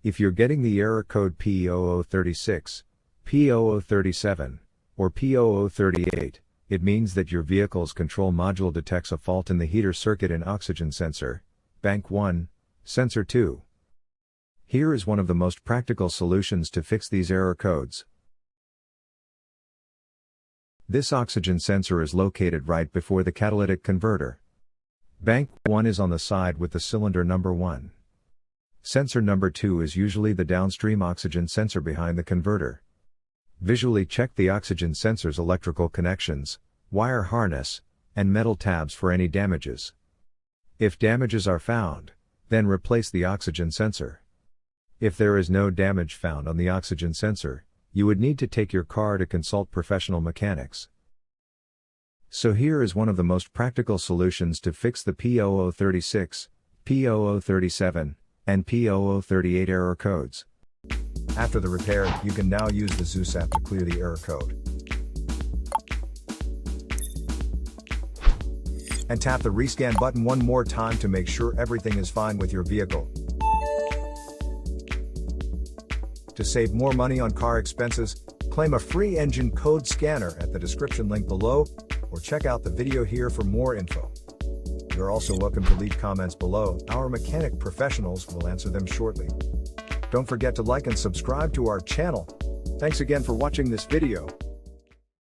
If you're getting the error code P0036, P0037, or P0038, it means that your vehicle's control module detects a fault in the heater circuit and oxygen sensor, bank 1, sensor 2. Here is one of the most practical solutions to fix these error codes. This oxygen sensor is located right before the catalytic converter. Bank 1 is on the side with the cylinder number 1. Sensor number 2 is usually the downstream oxygen sensor behind the converter. Visually check the oxygen sensor's electrical connections, wire harness, and metal tabs for any damages. If damages are found, then replace the oxygen sensor. If there is no damage found on the oxygen sensor, you would need to take your car to consult professional mechanics. So here is one of the most practical solutions to fix the P0036, P0037, and P0038 error codes. After the repair, you can now use the ZOOS app to clear the error code. And tap the rescan button one more time to make sure everything is fine with your vehicle. To save more money on car expenses, claim a free engine code scanner at the description link below, or check out the video here for more info. You're also welcome to leave comments below. Our mechanic professionals will answer them shortly. Don't forget to like and subscribe to our channel. Thanks again for watching this video.